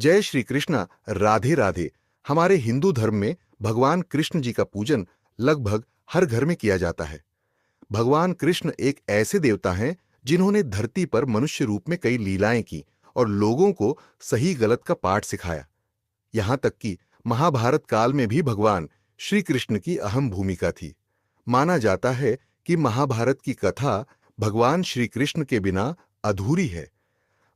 जय श्री कृष्णा। राधे राधे। हमारे हिंदू धर्म में भगवान कृष्ण जी का पूजन लगभग हर घर में किया जाता है। भगवान कृष्ण एक ऐसे देवता हैं जिन्होंने धरती पर मनुष्य रूप में कई लीलाएं की और लोगों को सही गलत का पाठ सिखाया। यहां तक कि महाभारत काल में भी भगवान श्री कृष्ण की अहम भूमिका थी। माना जाता है कि महाभारत की कथा भगवान श्री कृष्ण के बिना अधूरी है।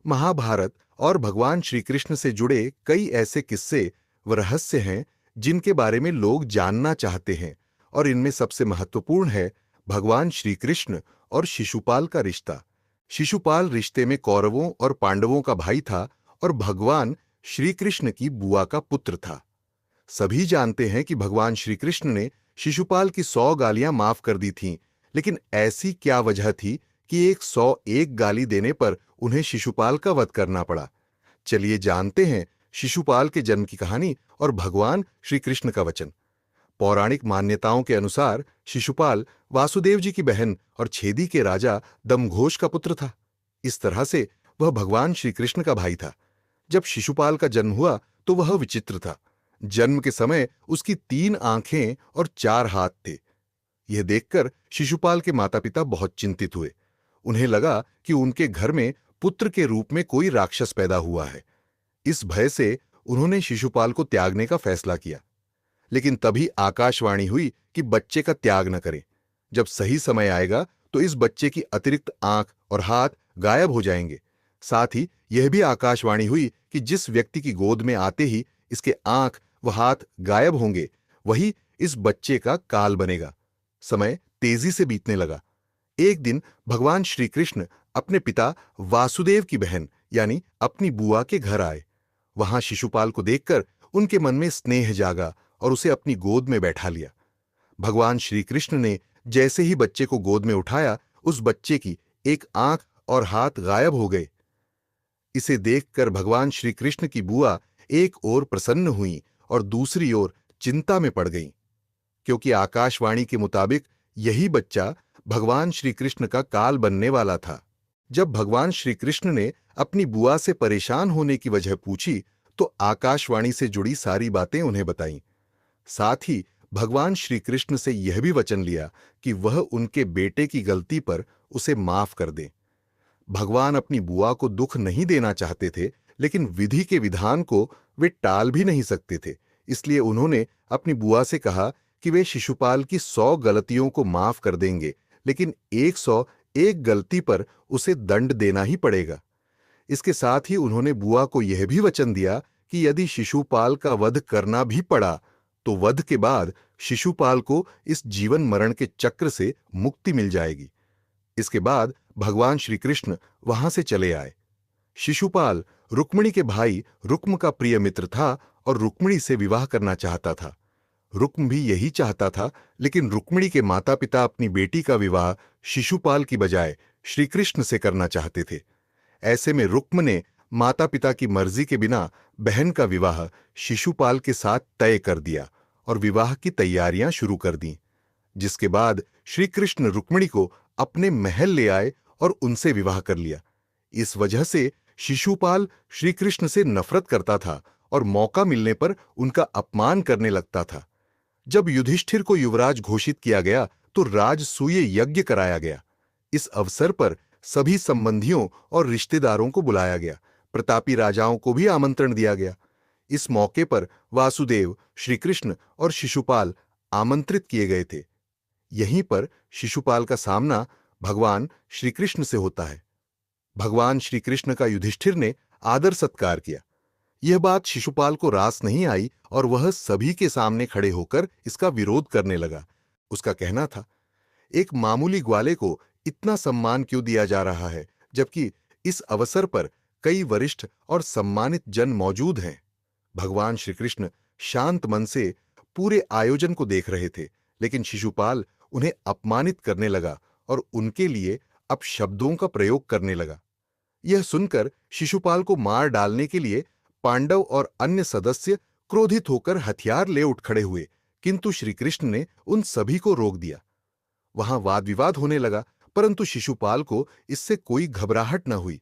महाभारत और भगवान श्री कृष्ण से जुड़े कई ऐसे किस्से व रहस्य हैं जिनके बारे में लोग जानना चाहते हैं, और इनमें सबसे महत्वपूर्ण है भगवान श्री कृष्ण और शिशुपाल का रिश्ता। शिशुपाल रिश्ते में कौरवों और पांडवों का भाई था और भगवान श्री कृष्ण की बुआ का पुत्र था। सभी जानते हैं कि भगवान श्री कृष्ण ने शिशुपाल की 100 गालियां माफ कर दी थीं, लेकिन ऐसी क्या वजह थी कि 101 गाली देने पर उन्हें शिशुपाल का वध करना पड़ा। चलिए जानते हैं शिशुपाल के जन्म की कहानी और भगवान श्री कृष्ण का वचन। पौराणिक मान्यताओं के अनुसार शिशुपाल वासुदेव जी की बहन और छेदी के राजा दमघोष का पुत्र था। इस तरह से वह भगवान श्री कृष्ण का भाई था। जब शिशुपाल का जन्म हुआ तो वह विचित्र था। जन्म के समय उसकी 3 आंखें और 4 हाथ थे। यह देखकर शिशुपाल के माता पिता बहुत चिंतित हुए। उन्हें लगा कि उनके घर में पुत्र के रूप में कोई राक्षस पैदा हुआ है। इस भय से उन्होंने शिशुपाल को त्यागने का फैसला किया। लेकिन तभी आकाशवाणी हुई कि बच्चे का त्याग न करें। जब सही समय आएगा तो इस बच्चे की अतिरिक्त आंख और हाथ गायब हो जाएंगे। साथ ही यह भी आकाशवाणी हुई कि जिस व्यक्ति की गोद में आते ही इसके आंख व हाथ गायब होंगे, वही इस बच्चे का काल बनेगा। समय तेजी से बीतने लगा। एक दिन भगवान श्री कृष्ण अपने पिता वासुदेव की बहन यानी अपनी बुआ के घर आए। वहां शिशुपाल को देखकर उनके मन में स्नेह जागा और उसे अपनी गोद में बैठा लिया। भगवान श्री कृष्ण ने जैसे ही बच्चे को गोद में उठाया, उस बच्चे की एक आंख और हाथ गायब हो गए। इसे देखकर भगवान श्री कृष्ण की बुआ एक ओर प्रसन्न हुई और दूसरी ओर चिंता में पड़ गईं, क्योंकि आकाशवाणी के मुताबिक यही बच्चा भगवान श्री कृष्ण का काल बनने वाला था। जब भगवान श्री कृष्ण ने अपनी बुआ से परेशान होने की वजह पूछी तो आकाशवाणी से जुड़ी सारी बातें उन्हें बताईं। साथ ही भगवान श्री कृष्ण से यह भी वचन लिया कि वह उनके बेटे की गलती पर उसे माफ कर दें। भगवान अपनी बुआ को दुख नहीं देना चाहते थे, लेकिन विधि के विधान को वे टाल भी नहीं सकते थे। इसलिए उन्होंने अपनी बुआ से कहा कि वे शिशुपाल की 100 गलतियों को माफ कर देंगे, लेकिन 101 गलती पर उसे दंड देना ही पड़ेगा। इसके साथ ही उन्होंने बुआ को यह भी वचन दिया कि यदि शिशुपाल का वध करना भी पड़ा तो वध के बाद शिशुपाल को इस जीवन मरण के चक्र से मुक्ति मिल जाएगी। इसके बाद भगवान श्री कृष्ण वहां से चले आए। शिशुपाल रुक्मिणी के भाई रुक्म का प्रिय मित्र था और रुक्मिणी से विवाह करना चाहता था। रुक्म भी यही चाहता था, लेकिन रुक्मिणी के माता पिता अपनी बेटी का विवाह शिशुपाल की बजाय श्री कृष्ण से करना चाहते थे। ऐसे में रुक्म ने माता पिता की मर्जी के बिना बहन का विवाह शिशुपाल के साथ तय कर दिया और विवाह की तैयारियां शुरू कर दी। जिसके बाद श्री कृष्ण रुक्मिणी को अपने महल ले आए और उनसे विवाह कर लिया। इस वजह से शिशुपाल श्री कृष्ण से नफरत करता था और मौका मिलने पर उनका अपमान करने लगता था। जब युधिष्ठिर को युवराज घोषित किया गया तो राजसूय यज्ञ कराया गया। इस अवसर पर सभी संबंधियों और रिश्तेदारों को बुलाया गया। प्रतापी राजाओं को भी आमंत्रण दिया गया। इस मौके पर वासुदेव, श्री कृष्ण और शिशुपाल आमंत्रित किए गए थे। यहीं पर शिशुपाल का सामना भगवान श्री कृष्ण से होता है। भगवान श्री कृष्ण का युधिष्ठिर ने आदर सत्कार किया। यह बात शिशुपाल को रास नहीं आई और वह सभी के सामने खड़े होकर इसका विरोध करने लगा। उसका कहना था, एक मामूली ग्वाले को इतना सम्मान क्यों दिया जा रहा है, जबकि इस अवसर पर कई वरिष्ठ और सम्मानित जन मौजूद हैं। भगवान श्री कृष्ण शांत मन से पूरे आयोजन को देख रहे थे, लेकिन शिशुपाल उन्हें अपमानित करने लगा और उनके लिए अपशब्दों का प्रयोग करने लगा। यह सुनकर शिशुपाल को मार डालने के लिए पांडव और अन्य सदस्य क्रोधित होकर हथियार ले उठ खड़े हुए, किंतु श्री कृष्ण ने उन सभी को रोक दिया। वहां वाद विवाद होने लगा, परंतु शिशुपाल को इससे कोई घबराहट न हुई।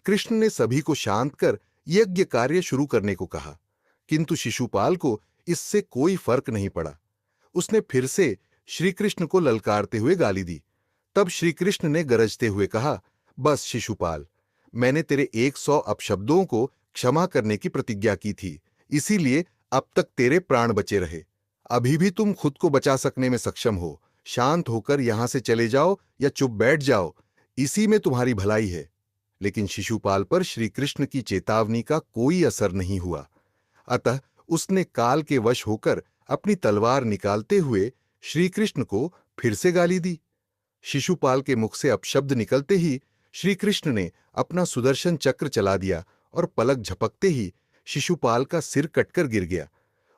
कृष्ण ने सभी को शांत कर यज्ञ कार्य शुरू करने को कहा, किंतु शिशुपाल को इससे कोई फर्क नहीं पड़ा। उसने फिर से श्री कृष्ण को ललकारते हुए गाली दी। तब श्री कृष्ण ने गरजते हुए कहा, बस शिशुपाल, मैंने तेरे 100 अपशब्दों को क्षमा करने की प्रतिज्ञा की थी, इसीलिए अब तक तेरे प्राण बचे रहे। अभी भी तुम खुद को बचा सकने में सक्षम हो। शांत होकर यहां से चले जाओ या चुप बैठ जाओ, इसी में तुम्हारी भलाई है। लेकिन शिशुपाल पर श्री कृष्ण की चेतावनी का कोई असर नहीं हुआ। अतः उसने काल के वश होकर अपनी तलवार निकालते हुए श्री कृष्ण को फिर से गाली दी। शिशुपाल के मुख से अपशब्द निकलते ही श्री कृष्ण ने अपना सुदर्शन चक्र चला दिया और पलक झपकते ही शिशुपाल का सिर कटकर गिर गया।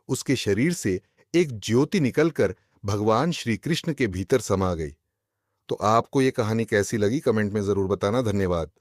उसके शरीर से एक ज्योति निकलकर भगवान श्री कृष्ण के भीतर समा गई। तो आपको ये कहानी कैसी लगी, कमेंट में जरूर बताना। धन्यवाद।